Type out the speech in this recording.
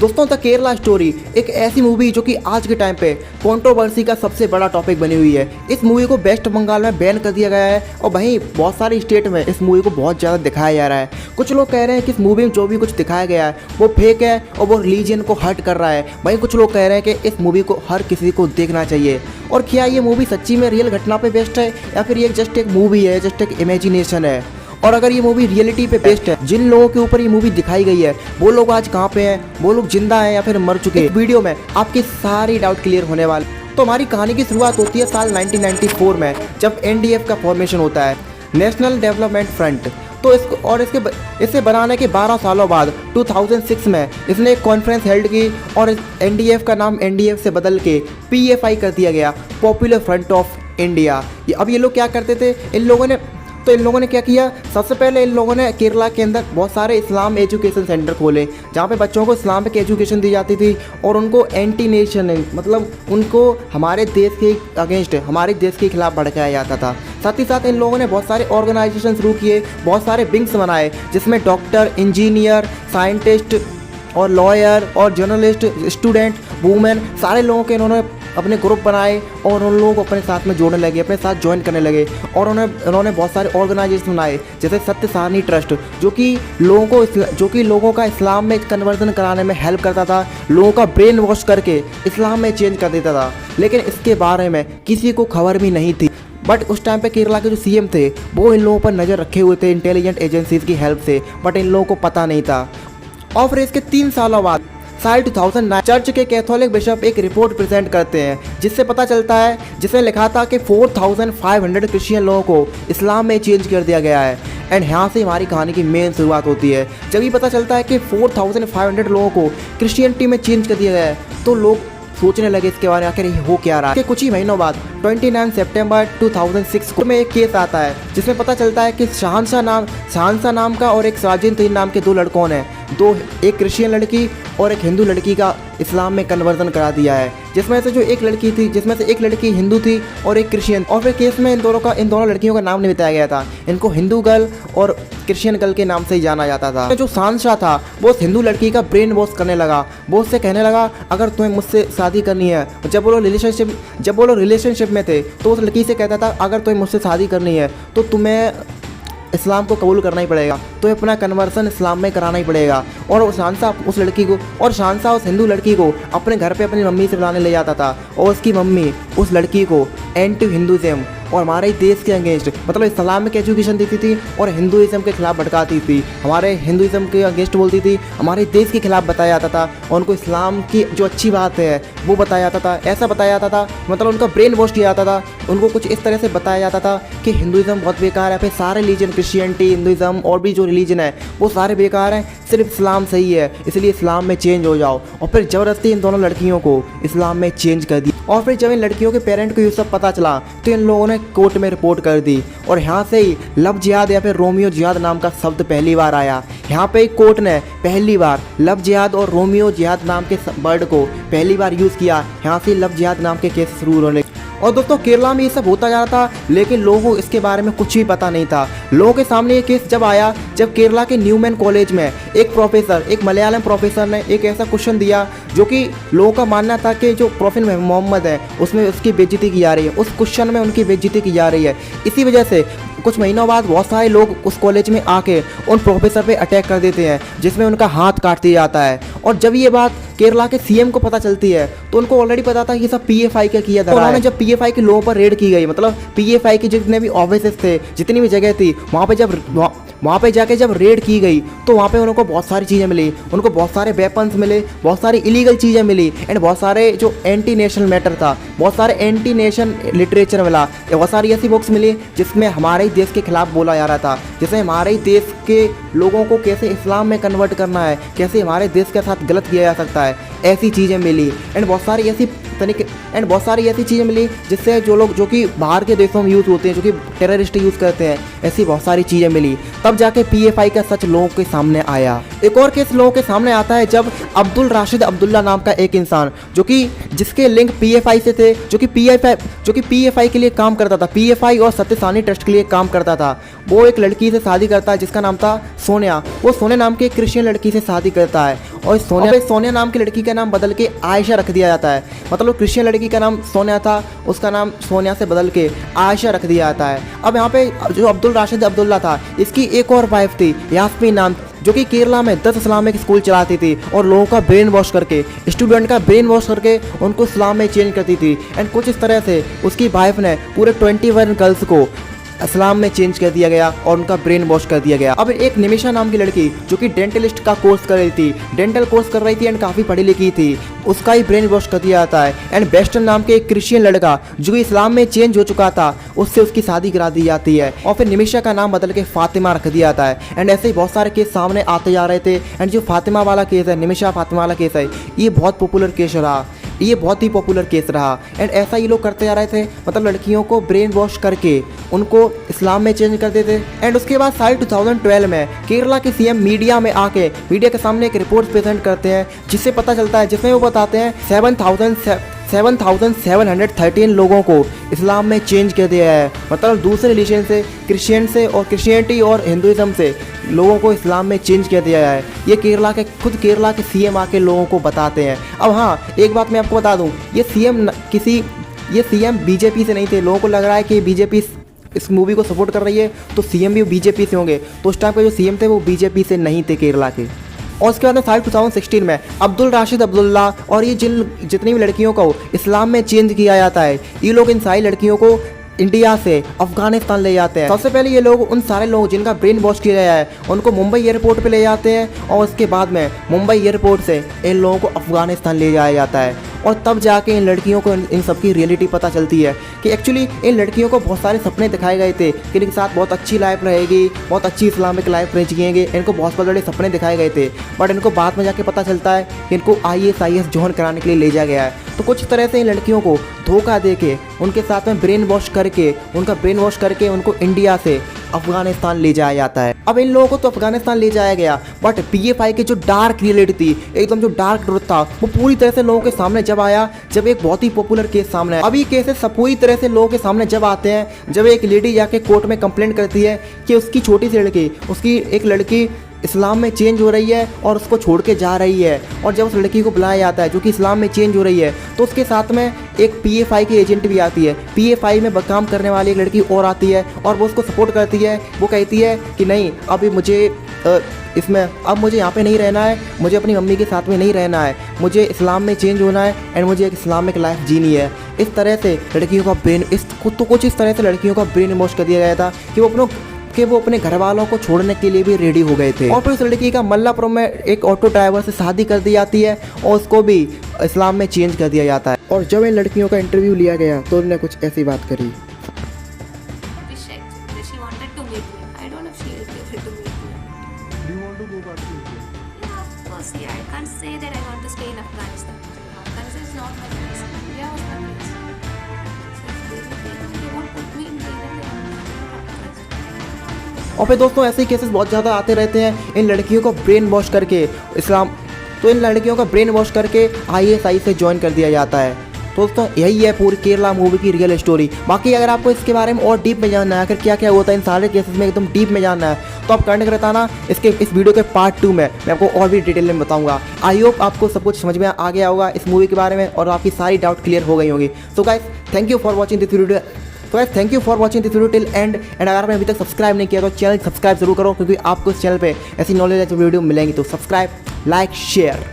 दोस्तों the Kerala story एक ऐसी मूवी जो कि आज के टाइम पे कंट्रोवर्सी का सबसे बड़ा टॉपिक बनी हुई है। इस मूवी को वेस्ट बंगाल में बैन कर दिया गया है और वहीं बहुत सारी स्टेट में इस मूवी को बहुत ज़्यादा दिखाया जा रहा है। कुछ लोग कह रहे हैं कि इस मूवी में जो भी कुछ दिखाया गया है वो फेक है और वो रिलीजन को हर्ट कर रहा है। वहीं कुछ लोग कह रहे हैं कि इस मूवी को हर किसी को देखना चाहिए। और क्या ये मूवी सच्ची में रियल घटना पे बेस्ड है या फिर ये जस्ट एक मूवी है, जस्ट एक इमेजिनेशन है? और अगर ये मूवी रियलिटी पे बेस्ड है, जिन लोगों के ऊपर ये मूवी दिखाई गई है वो लोग आज कहाँ पे हैं, वो लोग जिंदा हैं या फिर मर चुके हैं? वीडियो में आपके सारी डाउट क्लियर होने वाले। तो हमारी कहानी की शुरुआत होती है साल 1994 में, जब एनडीएफ का फॉर्मेशन होता है, नेशनल डेवलपमेंट फ्रंट। तो इसे बनाने के 12 सालों बाद 2006 में इसने एक कॉन्फ्रेंस हेल्ड की और एनडीएफ का नाम एनडीएफ से बदल के पीएफआई कर दिया गया, पॉपुलर फ्रंट ऑफ इंडिया। अब ये लोग क्या करते थे, इन लोगों ने क्या किया, सबसे पहले इन लोगों ने केरला के अंदर बहुत सारे इस्लाम एजुकेशन सेंटर खोले जहाँ पे बच्चों को इस्लामिक एजुकेशन दी जाती थी और उनको एंटी नेशन, मतलब उनको हमारे देश के अगेंस्ट, हमारे देश के खिलाफ भड़काया जाता था। साथ ही साथ इन लोगों ने बहुत सारे ऑर्गेनाइजेशन शुरू किए, बहुत सारे विंग्स बनाए जिसमें डॉक्टर, इंजीनियर, साइंटिस्ट और लॉयर और जर्नलिस्ट, स्टूडेंट, वुमेन, सारे लोगों के इन्होंने अपने ग्रुप बनाए और उन लोगों को अपने साथ में जोड़ने लगे, अपने साथ ज्वाइन करने लगे। और उन्होंने बहुत सारे ऑर्गेनाइजेशन बनाए जैसे सत्य सारणी ट्रस्ट, जो कि लोगों का इस्लाम में कन्वर्जन कराने में हेल्प करता था, लोगों का ब्रेन वॉश करके इस्लाम में चेंज कर देता था। लेकिन इसके बारे में किसी को खबर भी नहीं थी। बट उस टाइम पे केरला के जो सीएम थे वो इन लोगों पर नज़र रखे हुए थे इंटेलिजेंट एजेंसीज की हेल्प से, बट इन लोगों को पता नहीं था। और फिर इसके 3 सालों बाद साल 2009 चर्च के कैथोलिक बिशप एक रिपोर्ट प्रेजेंट करते हैं जिससे पता चलता है, जिसमें लिखा था कि 4500 क्रिश्चियन लोगों को इस्लाम में चेंज कर दिया गया है। एंड यहाँ से हमारी कहानी की मेन शुरुआत होती है। जब ये पता चलता है कि 4500 लोगों को क्रिश्चियनिटी में चेंज कर दिया गया है तो लोग सोचने लगे इसके बारे में आखिर ये हो क्या रहा है। कुछ ही महीनों बाद 29 सितंबर 2006 को में एक केस आता है जिसमें पता चलता है कि शहंशाह नाम का और एक साजिद तरीन नाम के 2 लड़कों ने एक क्रिश्चियन लड़की और एक हिंदू लड़की का इस्लाम में कन्वर्जन करा दिया है, जिसमें से एक लड़की हिंदू थी और एक क्रिश्चियन। और फिर केस में इन दोनों लड़कियों का नाम नहीं बताया गया था, इनको हिंदू गर्ल और क्रिश्चियन गर्ल के नाम से ही जाना जाता था। जो शहंशाह था वो उस हिंदू लड़की का ब्रेन वॉश करने लगा, वो उससे कहने लगा अगर तुम्हें मुझसे शादी करनी है। जब वो लोग रिलेशनशिप में थे तो उस लड़की से कहता था अगर तुम्हें मुझसे शादी करनी है तो तुम्हें इस्लाम को कबूल करना ही पड़ेगा, तो अपना कन्वर्सन इस्लाम में कराना ही पड़ेगा। और शहंशाह उस हिंदू लड़की को अपने घर पे अपनी मम्मी से बुलाने ले जाता था और उसकी मम्मी उस लड़की को एंटी हिंदुज़म और हमारे देश के अगेंस्ट, मतलब इस्लामिक एजुकेशन देती थी और हिंदुज़म के खिलाफ भड़काती थी, हमारे हिंदुज़म के अगेंस्ट बोलती थी, हमारे देश के खिलाफ बताया जाता था और उनको इस्लाम की जो अच्छी बात है वो बताया जाता था, ऐसा बताया जाता था, मतलब उनका ब्रेन वॉश किया जाता था। उनको कुछ इस तरह से बताया जाता था कि हिंदुज़म बहुत बेकार है, फिर सारे रिलीजन, क्रिश्चियनिटी, हिंदुज़म और भी जो रिलीजन है वो सारे बेकार हैं, सिर्फ इस्लाम सही है, इसलिए इस्लाम में चेंज हो जाओ। और फिर ज़बरदस्ती इन दोनों लड़कियों को इस्लाम में चेंज कर दिया। और फिर जब इन लड़कियों के पेरेंट को ये सब पता चला तो इन लोगों ने कोर्ट में रिपोर्ट कर दी और यहाँ से ही लव जिहाद या फिर रोमियो जिहाद नाम का शब्द पहली बार आया। यहाँ पे कोर्ट ने पहली बार लव जिहाद और रोमियो जिहाद नाम के वर्ड को पहली बार यूज़ किया। यहाँ से लव जिहाद नाम के केस शुरू होने। और दोस्तों केरला में ये सब होता जा रहा था लेकिन लोगों को इसके बारे में कुछ भी पता नहीं था। लोगों के सामने ये केस जब आया, जब केरला के न्यूमैन कॉलेज में एक मलयालम प्रोफेसर ने एक ऐसा क्वेश्चन दिया जो कि लोगों का मानना था कि जो प्रोफेट मोहम्मद है उसमें उसकी बेइज्जती की जा रही है, उस क्वेश्चन में उनकी बेइज्जती की जा रही है। इसी वजह से कुछ महीनों बाद बहुत सारे लोग उस कॉलेज में आके उन प्रोफेसर पे अटैक कर देते हैं जिसमें उनका हाथ काट दिया जाता है। और जब ये बात केरला के सीएम को पता चलती है तो उनको ऑलरेडी पता था कि सब पीएफआई का किया था। उन्होंने जब पीएफआई के लोगों पर रेड की गई, मतलब पीएफआई के जितने भी ऑफिसेस थे, जितनी भी जगह थी, वहाँ पे जाके जब रेड की गई तो वहाँ पे उनको बहुत सारी चीज़ें मिली, उनको बहुत सारे वेपन्स मिले, बहुत सारी इलीगल चीज़ें मिली एंड बहुत सारे जो एंटी नेशनल मैटर था, बहुत सारे एंटी नेशन लिटरेचर मिला, बहुत सारी ऐसी बुक्स मिली जिसमें हमारे देश के खिलाफ बोला जा रहा था, जैसे हमारे देश के लोगों को कैसे इस्लाम में कन्वर्ट करना है, कैसे हमारे देश के साथ गलत किया जा सकता है। ऐसी चीज़ें मिली एंड बहुत सारी ऐसी चीज़ें मिली जिससे जो कि बाहर के देशों में यूज़ होते हैं, जो कि टेररिस्ट यूज़ करते हैं, ऐसी बहुत सारी चीज़ें मिली। तब जाके PFI का सच लोगों के सामने आया। एक और केस लोगों के सामने आता है जब अब्दुल राशिद अब्दुल्ला नाम का एक इंसान जिसके लिंक PFI से थे, जो कि PFI के लिए काम करता था, PFI और सत्यसानी ट्रस्ट के लिए काम करता था। वो एक लड़की से शादी करता है जिसका नाम था सोनिया। वो सोनिया नाम की एक क्रिश्चियन लड़की से शादी करता है और सोनिया नाम की लड़की का नाम बदल के आयशा रख दिया जाता है। मतलब क्रिश्चियन लड़की का नाम सोनिया था, उसका नाम सोनिया से बदल के आयशा रख दिया जाता है। अब यहाँ पे जो अब्दुल राशिद अब्दुल्ला था, इसकी एक और वाइफ थी यास्मीन नाम, जो कि केरला में 10 इस्लामिक स्कूल चलाती थी और लोगों का ब्रेन वॉश करके, स्टूडेंट का ब्रेन वॉश करके उनको इस्लाम में चेंज करती थी। एंड कुछ इस तरह से उसकी वाइफ ने पूरे 21 गर्ल्स को इस्लाम में चेंज कर दिया गया और उनका ब्रेन वॉश कर दिया गया। अब एक निमिषा नाम की लड़की जो कि डेंटलिस्ट का कोर्स कर रही थी, डेंटल कोर्स कर रही थी एंड काफ़ी पढ़ी लिखी थी, उसका ही ब्रेन वॉश कर दिया जाता है। एंड वेस्टर्न नाम के एक क्रिश्चियन लड़का जो कि इस्लाम में चेंज हो चुका था, उससे उसकी शादी करा दी जाती है और फिर निमिषा का नाम बदल के फातिमा रख दिया जाता है। एंड ऐसे ही बहुत सारे केस सामने आते जा रहे थे। एंड जो फातिमा वाला केस है, निमिषा फातिमा वाला केस है, ये बहुत पॉपुलर केस रहा, ये बहुत ही पॉपुलर केस रहा। एंड ऐसा ये लोग करते जा रहे थे, मतलब लड़कियों को ब्रेन वॉश करके उनको इस्लाम में चेंज कर देते। एंड उसके बाद साल 2012 में केरला के CM मीडिया के सामने एक रिपोर्ट प्रेजेंट करते हैं, जिससे पता चलता है, जिसमें वो बताते हैं 7,713 लोगों को इस्लाम में चेंज कर दिया है। मतलब दूसरे रिलीजन से, क्रिश्चियन से और क्रिश्चियनिटी और हिंदुइज्म से लोगों को इस्लाम में चेंज कर दिया है। ये खुद केरला के CM आके लोगों को बताते हैं। अब हाँ, एक बात मैं आपको बता दूं, ये CM BJP से नहीं थे। लोगों को लग रहा है कि BJP इस मूवी को सपोर्ट कर रही है तो CM भी BJP से होंगे, तो उस टाइम पे जो CM थे वो BJP से नहीं थे केरला के। और उसके बाद में साल 2016 में अब्दुल राशिद अब्दुल्ला और ये जितनी भी लड़कियों को इस्लाम में चेंज किया जाता है, ये लोग इन सारी लड़कियों को इंडिया से अफगानिस्तान ले जाते हैं। सबसे पहले ये लोग उन सारे लोग जिनका ब्रेन वॉश किया गया है उनको मुंबई एयरपोर्ट पे ले जाते हैं और उसके बाद में मुंबई एयरपोर्ट से इन लोगों को अफगानिस्तान ले जाया जाता है। और तब जाके इन लड़कियों को इन सब की रियलिटी पता चलती है कि एक्चुअली इन लड़कियों को बहुत सारे सपने दिखाए गए थे कि इनके साथ बहुत अच्छी लाइफ रहेगी, बहुत अच्छी इस्लामिक लाइफ जिएंगे, इनको बहुत बड़े सपने दिखाए गए थे। बट इनको बाद में जाके पता चलता है कि इनको IS जॉइन कराने के लिए ले जाया गया है। तो कुछ तरह से इन लड़कियों को धोखा दे के उनके साथ में ब्रेन वॉश करके उनको इंडिया से अफगानिस्तान ले जाया जाता है। अब इन लोगों को तो अफगानिस्तान ले जाया गया, बट PFI की जो डार्क रियलिटी थी, एकदम जो डार्क ट्रुथ था, वो पूरी तरह से लोगों के सामने जब आया, जब एक बहुत ही पॉपुलर केस सामने आया। अब ये केसेस सब पूरी तरह से लोगों के सामने जब आते हैं, जब एक लेडी जाके कोर्ट में कंप्लेंट करती है कि उसकी छोटी सी लड़की, उसकी एक लड़की इस्लाम में चेंज हो रही है और उसको छोड़ के जा रही है। और जब उस लड़की को बुलाया जाता है जो कि इस्लाम में चेंज हो रही है, तो उसके साथ में एक PFI की एजेंट भी आती है। PFI में काम करने वाली एक लड़की और आती है और वो उसको सपोर्ट करती है। वो कहती है कि नहीं, अभी मुझे मुझे यहाँ पे नहीं रहना है, मुझे अपनी मम्मी के साथ में नहीं रहना है, मुझे इस्लाम में चेंज होना है एंड मुझे एक इस्लामिक लाइफ जीनी है। इस तरह से लड़कियों का कुछ इस तरह से लड़कियों का ब्रेन वॉश कर दिया गया था कि वो अपने घर वालों को छोड़ने के लिए भी रेडी हो गए थे। और फिर उस लड़की का मल्लापुरम में एक ऑटो ड्राइवर से शादी कर दी जाती है और उसको भी इस्लाम में चेंज कर दिया जाता है। और जब इन लड़कियों का इंटरव्यू लिया गया तो उन्होंने कुछ ऐसी बात करी। और फिर दोस्तों ऐसे ही केसेस बहुत ज़्यादा आते रहते हैं। इन लड़कियों को ब्रेन वॉश करके इन लड़कियों का ब्रेन वॉश करके ISI से ज्वाइन कर दिया जाता है। दोस्तों यही है पूरी केरला मूवी की रियल स्टोरी। बाकी अगर आपको इसके बारे में और डीप में जानना है, अगर क्या क्या होता है इन सारे केसेस में एकदम डीप में जानना है, तो आप कमेंट करता ना। इस वीडियो के पार्ट 2 में मैं आपको और भी डिटेल में बताऊंगा। आई होप आपको सब कुछ समझ में आ गया होगा इस मूवी के बारे में और आपकी सारी डाउट क्लियर हो गई होगी। So guys thank you for watching this video till and. अगर आपने अभी तक सब्सक्राइब नहीं किया तो चैनल सब्सक्राइब जरूर करो, क्योंकि आपको इस चैनल पे ऐसी नॉलेज वीडियो मिलेंगी। तो सब्सक्राइब, लाइक, शेयर।